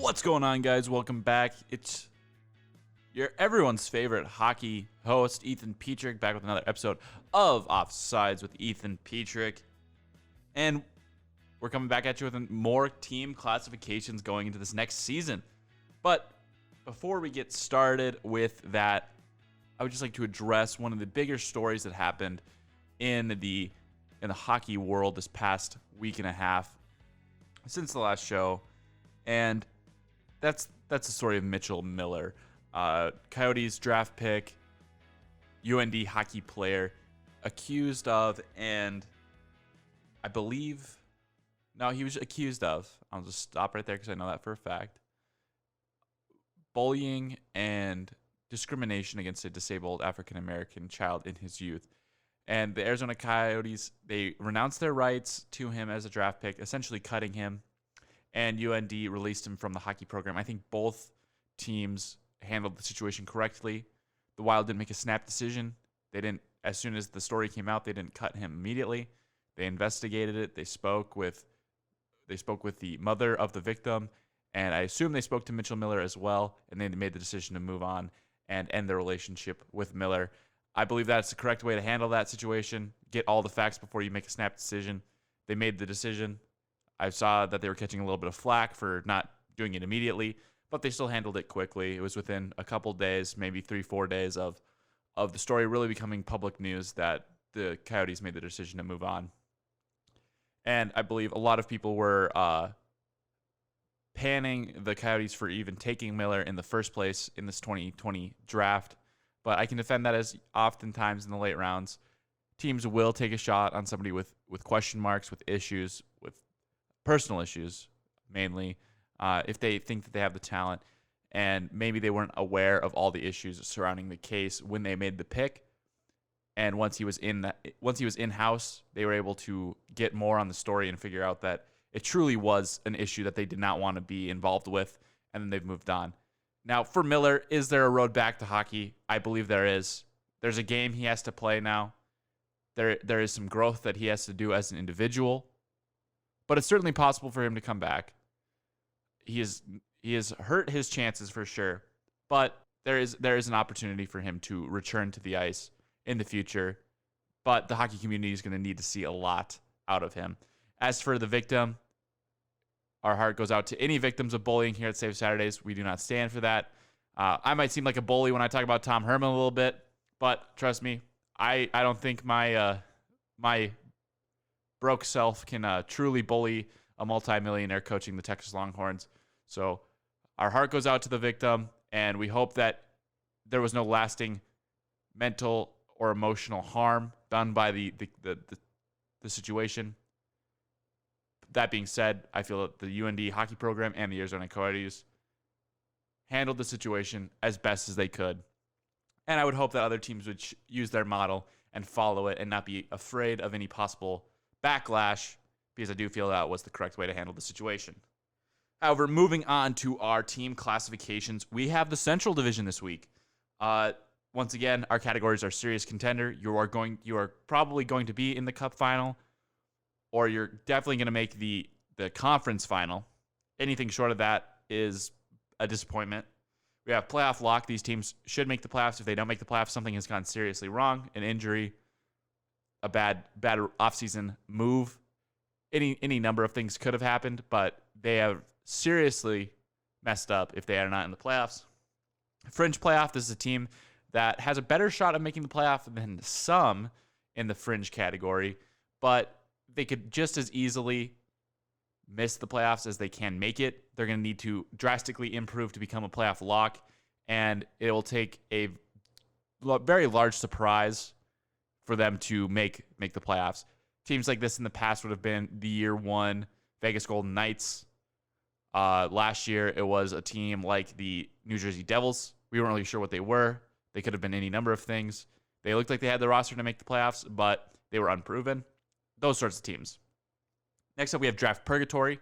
What's going on, guys? Welcome back. It's everyone's favorite hockey host, Ethan Petrik, back with another episode of Offsides with Ethan Petrik. And we're coming back at you with more team classifications going into this next season. But before we get started with that, I would just like to address one of the bigger stories that happened in the hockey world this past week and a half since the last show. And that's the story of Mitchell Miller, Coyotes draft pick, UND hockey player, accused of, and I believe, no, he was accused of, I'll just stop right there because I know that for a fact, bullying and discrimination against a disabled African-American child in his youth. And the Arizona Coyotes, they renounced their rights to him as a draft pick, essentially cutting him. And UND released him from the hockey program. I think both teams handled the situation correctly. The Wild didn't make a snap decision. They didn't, as soon as the story came out, they didn't cut him immediately. They investigated it. They spoke with the mother of the victim, and I assume they spoke to Mitchell Miller as well, and they made the decision to move on and end their relationship with Miller. I believe that's the correct way to handle that situation. Get all the facts before you make a snap decision. They made the decision. I saw that they were catching a little bit of flack for not doing it immediately, but they still handled it quickly. It was within a couple days, maybe 3-4 days of the story really becoming public news that the Coyotes made the decision to move on. And I believe a lot of people were panning the Coyotes for even taking Miller in the first place in this 2020 draft. But I can defend that, as oftentimes in the late rounds, teams will take a shot on somebody with question marks, with issues, with personal issues, mainly, if they think that they have the talent, and maybe they weren't aware of all the issues surrounding the case when they made the pick. And once he was in-house, they were able to get more on the story and figure out that it truly was an issue that they did not want to be involved with, and then they've moved on. Now, for Miller, is there a road back to hockey? I believe there is. There's a game he has to play now. There is some growth that he has to do as an individual. But it's certainly possible for him to come back. He has hurt his chances for sure, but there is an opportunity for him to return to the ice in the future. But the hockey community is going to need to see a lot out of him. As for the victim, our heart goes out to any victims of bullying here at Save Saturdays. We do not stand for that. I might seem like a bully when I talk about Tom Herman a little bit, but trust me, I don't think my broke self can truly bully a multimillionaire coaching the Texas Longhorns. So our heart goes out to the victim, and we hope that there was no lasting mental or emotional harm done by the situation. That being said, I feel that the UND hockey program and the Arizona Coyotes handled the situation as best as they could. And I would hope that other teams would use their model and follow it and not be afraid of any possible backlash, because I do feel that was the correct way to handle the situation. However, moving on to our team classifications, we have the Central Division this week. Once again, our categories are serious contender. You are probably going to be in the Cup final, or you're definitely going to make the conference final. Anything short of that is a disappointment. We have playoff lock. These teams should make the playoffs. If they don't make the playoffs, something has gone seriously wrong. An injury, a bad offseason move. Any number of things could have happened, but they have seriously messed up if they are not in the playoffs. Fringe playoff, this is a team that has a better shot of making the playoff than some in the fringe category, but they could just as easily miss the playoffs as they can make it. They're going to need to drastically improve to become a playoff lock, and it will take a very large surprise for them to make the playoffs. Teams like this in the past would have been the year one Vegas Golden Knights. Last year, it was a team like the New Jersey Devils. We weren't really sure what they were. They could have been any number of things. They looked like they had the roster to make the playoffs, but they were unproven. Those sorts of teams. Next up, we have Draft Purgatory.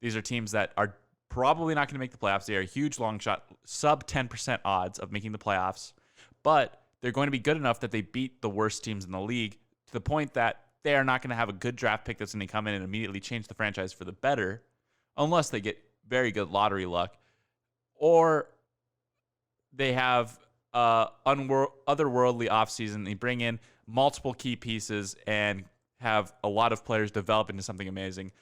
These are teams that are probably not going to make the playoffs. They are a huge long shot, sub 10% odds of making the playoffs, but they're going to be good enough that they beat the worst teams in the league to the point that they are not going to have a good draft pick that's going to come in and immediately change the franchise for the better unless they get very good lottery luck, or they have otherworldly offseason. They bring in multiple key pieces and have a lot of players develop into something amazing.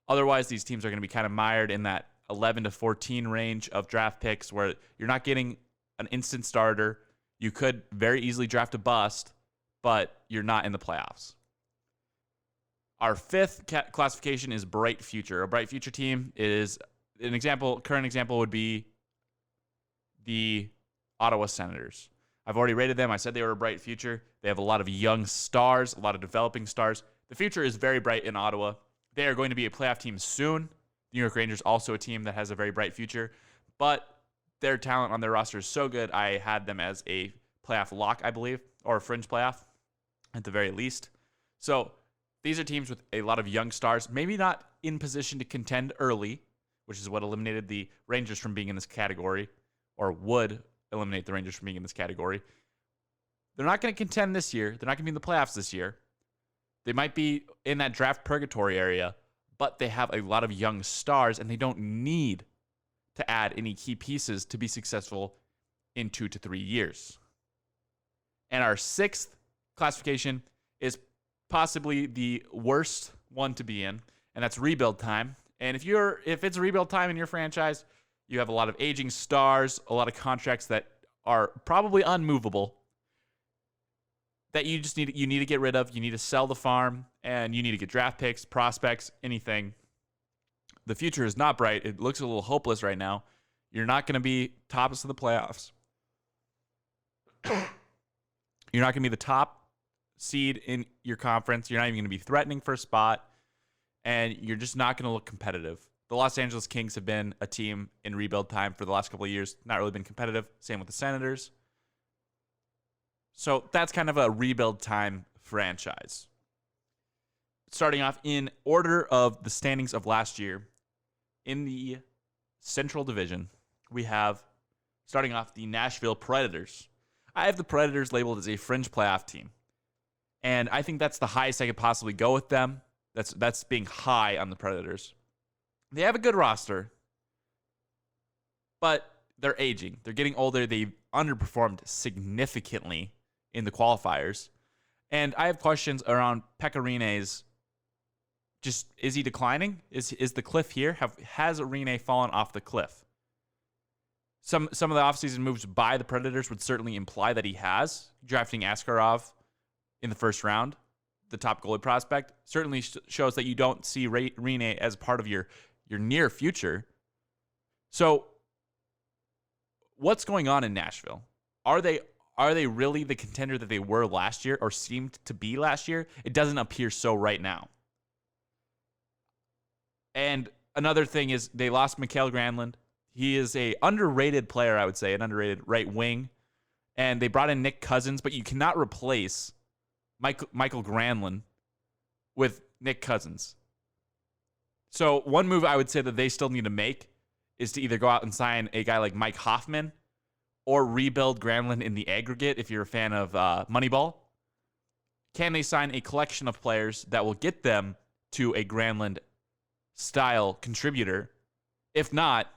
Otherwise, these teams are going to be kind of mired in that 11 to 14 range of draft picks where you're not getting an instant starter. You could very easily draft a bust, but you're not in the playoffs. Our fifth classification is bright future. A bright future team is an example. Current example would be the Ottawa Senators. I've already rated them. I said they were a bright future. They have a lot of young stars, a lot of developing stars. The future is very bright in Ottawa. They are going to be a playoff team soon. The New York Rangers, also a team that has a very bright future, but their talent on their roster is so good. I had them as a playoff lock, I believe, or a fringe playoff at the very least. So these are teams with a lot of young stars, maybe not in position to contend early, which is what eliminated the Rangers from being in this category, or would eliminate the Rangers from being in this category. They're not going to contend this year. They're not going to be in the playoffs this year. They might be in that draft purgatory area, but they have a lot of young stars, and they don't need to add any key pieces to be successful in 2 to 3 years. And our sixth classification is possibly the worst one to be in, and that's rebuild time. And if it's rebuild time in your franchise, you have a lot of aging stars, a lot of contracts that are probably unmovable that you need to get rid of. You need to sell the farm, and you need to get draft picks, prospects, anything. The future is not bright. It looks a little hopeless right now. You're not going to be tops of the playoffs. You're not going to be the top seed in your conference. You're not even going to be threatening for a spot, and you're just not going to look competitive. The Los Angeles Kings have been a team in rebuild time for the last couple of years, not really been competitive. Same with the Senators. So that's kind of a rebuild time franchise. Starting off in order of the standings of last year, in the Central Division, we have, starting off, the Nashville Predators. I have the Predators labeled as a fringe playoff team, and I think that's the highest I could possibly go with them. That's being high on the Predators. They have a good roster, but they're aging. They're getting older. They've underperformed significantly in the qualifiers. And I have questions around Pekka Rinne's. Just, is he declining? Is the cliff here? Has Rinne fallen off the cliff? Some of the offseason moves by the Predators would certainly imply that he has. Drafting Askarov in the first round, the top goalie prospect, certainly shows that you don't see Rinne as part of your near future. So what's going on in Nashville? Are they really the contender that they were last year, or seemed to be last year? It doesn't appear so right now. And another thing is they lost Mikael Granlund. He is a underrated player, I would say, an underrated right wing. And they brought in Nick Cousins, but you cannot replace Michael Granlund with Nick Cousins. So one move I would say that they still need to make is to either go out and sign a guy like Mike Hoffman or rebuild Granlund in the aggregate if you're a fan of Moneyball. Can they sign a collection of players that will get them to a Granlund-style contributor? If not,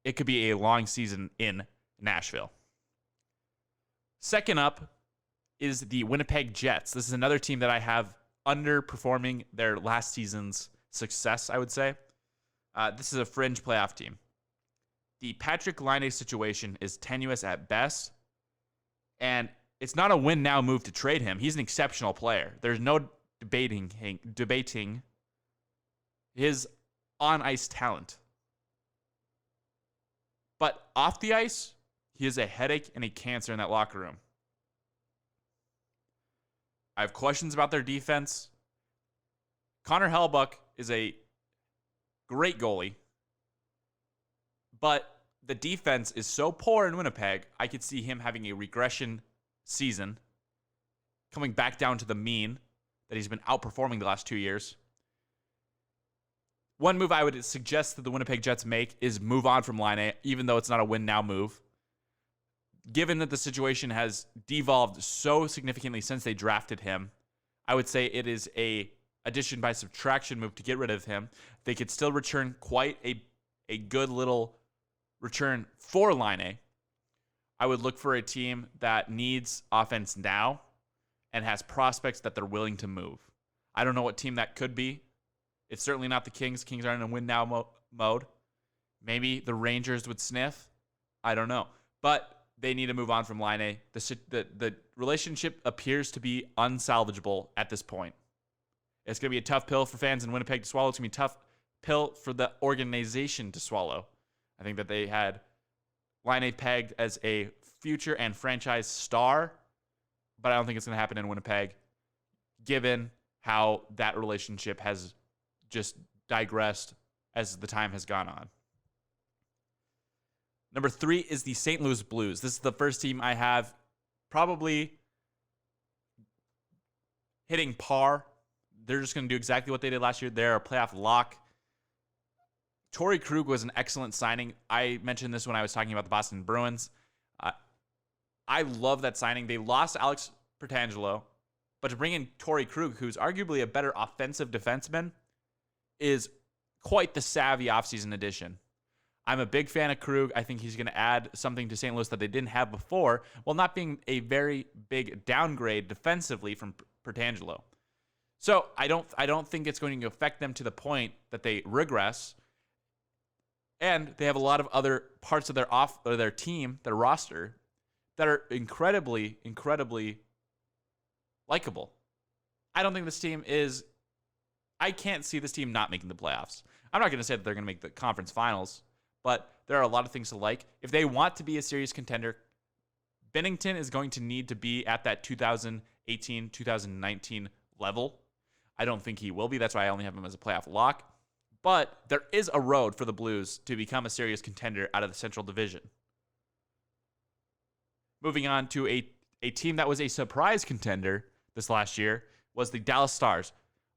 it could be a long season in Nashville. Second up is the Winnipeg Jets. This is another team that I have underperforming their last season's success, I would say. This is a fringe playoff team. The Patrik Laine situation is tenuous at best, and it's not a win-now move to trade him. He's an exceptional player. There's no debating his on-ice talent. But off the ice, he is a headache and a cancer in that locker room. I have questions about their defense. Connor Hellebuyck is a great goalie, but the defense is so poor in Winnipeg, I could see him having a regression season, coming back down to the mean that he's been outperforming the last 2 years. One move I would suggest that the Winnipeg Jets make is move on from Laine, even though it's not a win-now move. Given that the situation has devolved so significantly since they drafted him, I would say it is a addition by subtraction move to get rid of him. They could still return quite a a good little return for Laine. I would look for a team that needs offense now and has prospects that they're willing to move. I don't know what team that could be. It's certainly not the Kings. Kings are in a win now mode. Maybe the Rangers would sniff. I don't know. But they need to move on from Laine. The relationship appears to be unsalvageable at this point. It's going to be a tough pill for fans in Winnipeg to swallow. It's going to be a tough pill for the organization to swallow. I think that they had Laine pegged as a future and franchise star, but I don't think it's going to happen in Winnipeg, given how that relationship has just digressed as the time has gone on. Number 3 is the St. Louis Blues. This is the first team I have probably hitting par. They're just going to do exactly what they did last year. They're a playoff lock. Torrey Krug was an excellent signing. I mentioned this when I was talking about the Boston Bruins. I love that signing. They lost Alex Pietrangelo, but to bring in Torrey Krug, who's arguably a better offensive defenseman, is quite the savvy offseason addition. I'm a big fan of Krug. I think he's going to add something to St. Louis that they didn't have before, while not being a very big downgrade defensively from Pietrangelo. So I don't think it's going to affect them to the point that they regress. And they have a lot of other parts of their team, their roster, that are incredibly, incredibly likable. I don't think this team is. I can't see this team not making the playoffs. I'm not going to say that they're going to make the conference finals, but there are a lot of things to like. If they want to be a serious contender, Binnington is going to need to be at that 2018, 2019 level. I don't think he will be. That's why I only have him as a playoff lock. But there is a road for the Blues to become a serious contender out of the Central Division. Moving on to a team that was a surprise contender this last year was the Dallas Stars.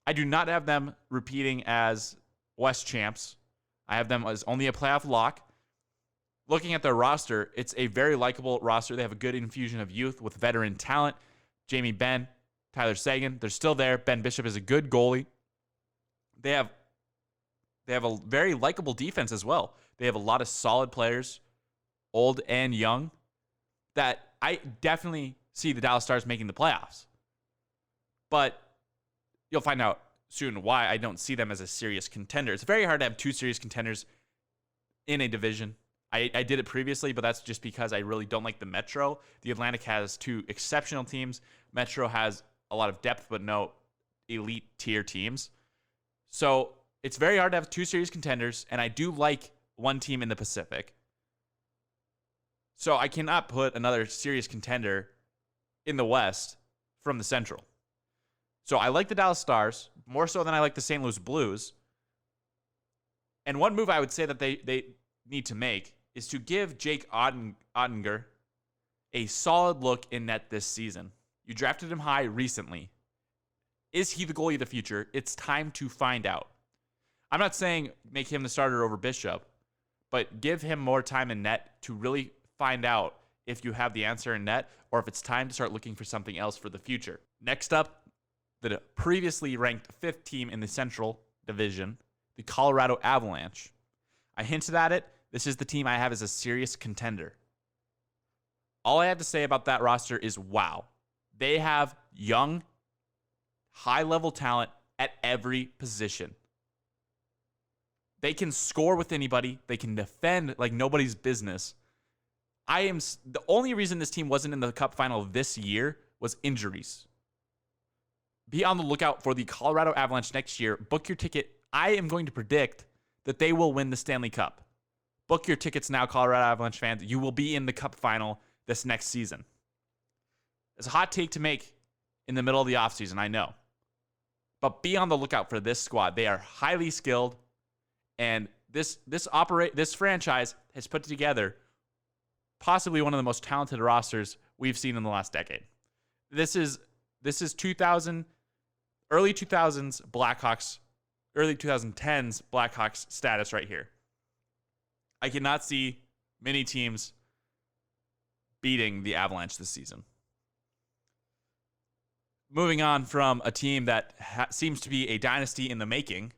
I do not have them repeating as West champs. I have them as only a playoff lock. Looking at their roster, it's a very likable roster. They have a good infusion of youth with veteran talent. Jamie Benn, Tyler Seguin, they're still there. Ben Bishop is a good goalie. They have a very likable defense as well. They have a lot of solid players, old and young, that I definitely see the Dallas Stars making the playoffs. But you'll find out soon why I don't see them as a serious contender. It's very hard to have two serious contenders in a division. I did it previously, but that's just because I really don't like the Metro. The Atlantic has two exceptional teams. Metro has a lot of depth, but no elite tier teams. So it's very hard to have two serious contenders, and I do like one team in the Pacific. So I cannot put another serious contender in the West from the Central. So I like the Dallas Stars more so than I like the St. Louis Blues. And one move I would say that they need to make is to give Jake Ottinger a solid look in net this season. You drafted him high recently. Is he the goalie of the future? It's time to find out. I'm not saying make him the starter over Bishop, but give him more time in net to really find out if you have the answer in net or if it's time to start looking for something else for the future. Next up, the previously ranked 5th team in the Central Division, the Colorado Avalanche. I hinted at it. This is the team I have as a serious contender. All I have to say about that roster is wow. They have young, high-level talent at every position. They can score with anybody. They can defend like nobody's business. The only reason this team wasn't in the Cup final this year was injuries. Be on the lookout for the Colorado Avalanche next year. Book your ticket. I am going to predict that they will win the Stanley Cup. Book your tickets now, Colorado Avalanche fans. You will be in the Cup final this next season. It's a hot take to make in the middle of the offseason, I know. But be on the lookout for this squad. They are highly skilled, and this franchise has put together possibly one of the most talented rosters we've seen in the last decade. This is early 2000s Blackhawks, early 2010s Blackhawks status right here. I cannot see many teams beating the Avalanche this season. Moving on from a team that seems to be a dynasty in the making,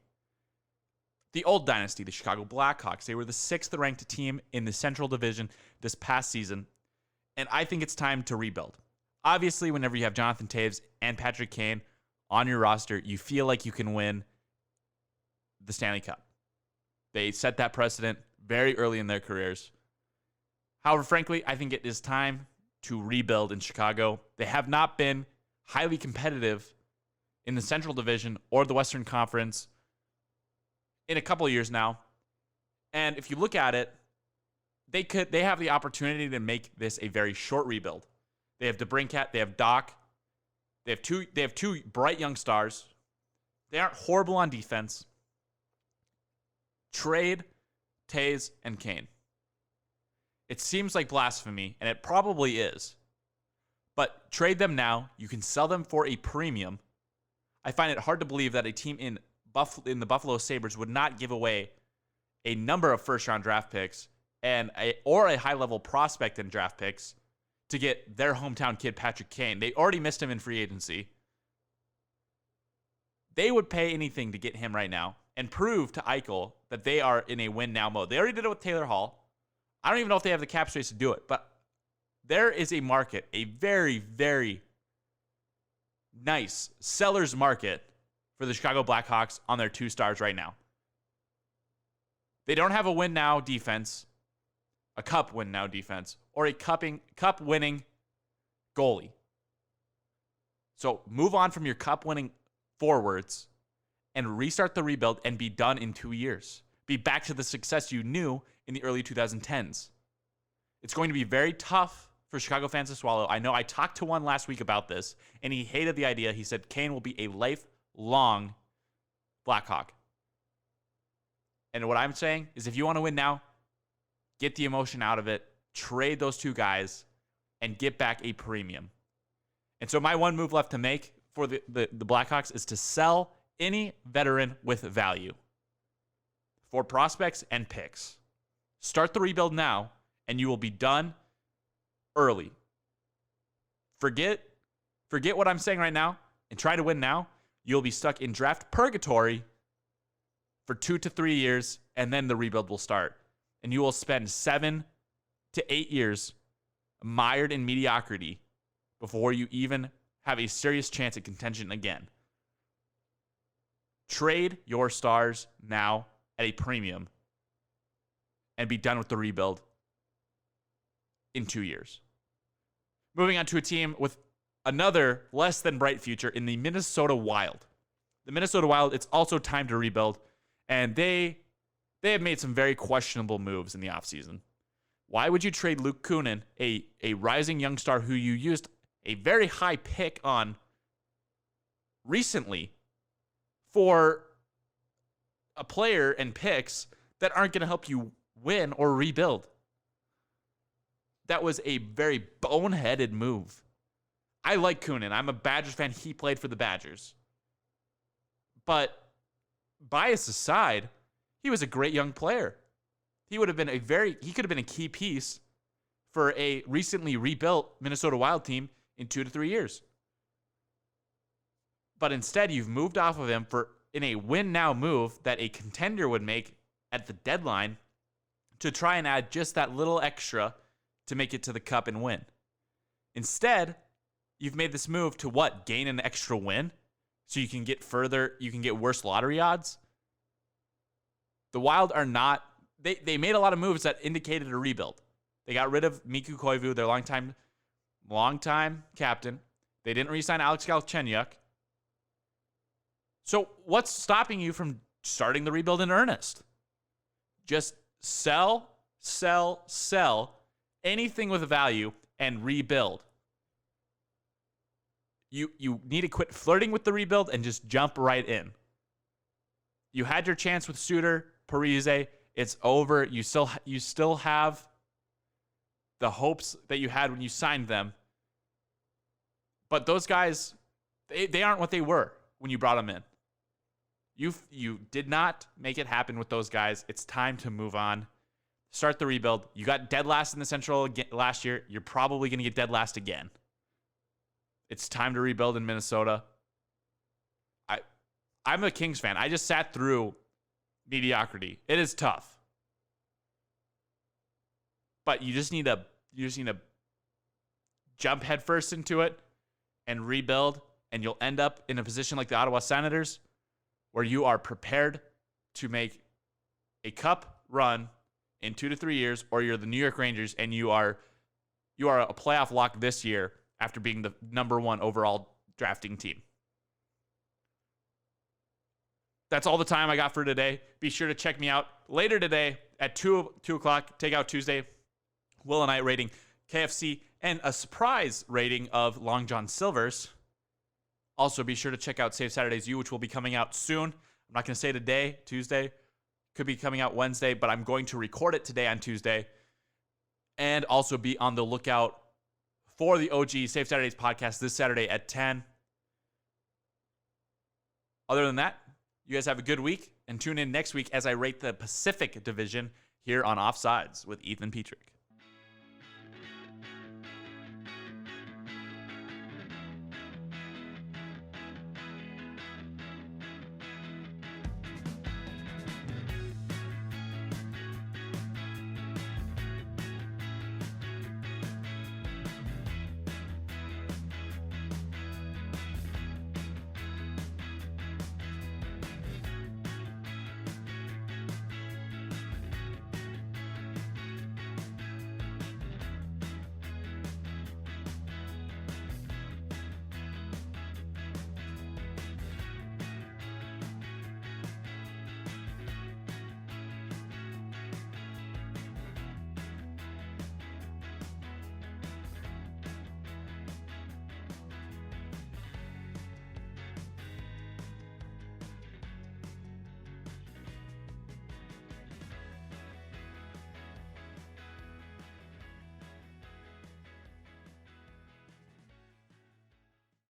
the old dynasty, the Chicago Blackhawks. They were the 6th ranked team in the Central Division this past season, and I think it's time to rebuild. Obviously, whenever you have Jonathan Toews and Patrick Kane on your roster, you feel like you can win the Stanley Cup. They set that precedent very early in their careers. However, frankly, I think it is time to rebuild in Chicago. They have not been highly competitive in the Central Division or the Western Conference in a couple of years now. And if you look at it, they have the opportunity to make this a very short rebuild. They have DeBrincat, they have Doc, they have two bright young stars. They aren't horrible on defense. Trade Toews and Kane. It seems like blasphemy, and it probably is. But trade them now. You can sell them for a premium. I find it hard to believe that a team in the Buffalo Sabres would not give away a number of first-round draft picks or a high-level prospect in draft picks to get their hometown kid, Patrick Kane. They already missed him in free agency. They would pay anything to get him right now and prove to Eichel that they are in a win-now mode. They already did it with Taylor Hall. I don't even know if they have the cap space to do it, but there is a market, a very, very nice seller's market for the Chicago Blackhawks on their 2 stars right now. They don't have a win-now defense, a cup win-now defense, or a cup-winning goalie. So move on from your cup-winning forwards and restart the rebuild and be done in 2 years. Be back to the success you knew in the early 2010s. It's going to be very tough for Chicago fans to swallow. I know I talked to one last week about this, and he hated the idea. He said Kane will be a lifelong Blackhawk. And what I'm saying is if you want to win now, get the emotion out of it, trade those 2 guys, and get back a premium. And so my one move left to make for the Blackhawks is to sell any veteran with value for prospects and picks. Start the rebuild now, and you will be done early. Forget what I'm saying right now and try to win now. You'll be stuck in draft purgatory for 2 to 3 years, and then the rebuild will start. And you will spend 7 to 8 years mired in mediocrity before you even have a serious chance at contention again. Trade your stars now at a premium and be done with the rebuild in 2 years. Moving on to a team with another less than bright future in the Minnesota Wild. The Minnesota Wild, it's also time to rebuild, and they have made some very questionable moves in the offseason. Why would you trade Luke Kunin, a rising young star who you used a very high pick on recently, for a player and picks that aren't going to help you win or rebuild? That was a very boneheaded move. I like Kunin. I'm a Badgers fan. He played for the Badgers. But bias aside, he was a great young player. He could have been a key piece for a recently rebuilt Minnesota Wild team in 2 to 3 years. But instead, you've moved off of him in a win-now move that a contender would make at the deadline to try and add just that little extra to make it to the cup and win. Instead, you've made this move to what? Gain an extra win? So you can get worse lottery odds? The Wild are not, they made a lot of moves that indicated a rebuild. They got rid of Mikko Koivu, their longtime captain. They didn't re-sign Alex Galchenyuk. So what's stopping you from starting the rebuild in earnest? Just sell anything with value and rebuild. You need to quit flirting with the rebuild and just jump right in. You had your chance with Suter, Parise. It's over. You still have the hopes that you had when you signed them. But those guys, they aren't what they were when you brought them in. You did not make it happen with those guys. It's time to move on. Start the rebuild. You got dead last in the Central last year. You're probably going to get dead last again. It's time to rebuild in Minnesota. I'm a Kings fan. I just sat through mediocrity. It is tough. But you just need to jump headfirst into it and rebuild, and you'll end up in a position like the Ottawa Senators where you are prepared to make a cup run in 2 to 3 years, or you're the New York Rangers and you are a playoff lock this year after being the number 1 overall drafting team. That's all the time I got for today. Be sure to check me out later today at 2 o'clock, Takeout Tuesday. Will and I rating KFC and a surprise rating of Long John Silver's. Also, be sure to check out Save Saturdays U, which will be coming out soon. I'm not going to say today, Tuesday. Could be coming out Wednesday, but I'm going to record it today on Tuesday. And also be on the lookout for the OG Save Saturdays podcast this Saturday at 10. Other than that, you guys have a good week, and tune in next week as I rate the Pacific Division here on Offsides with Ethan Petrik.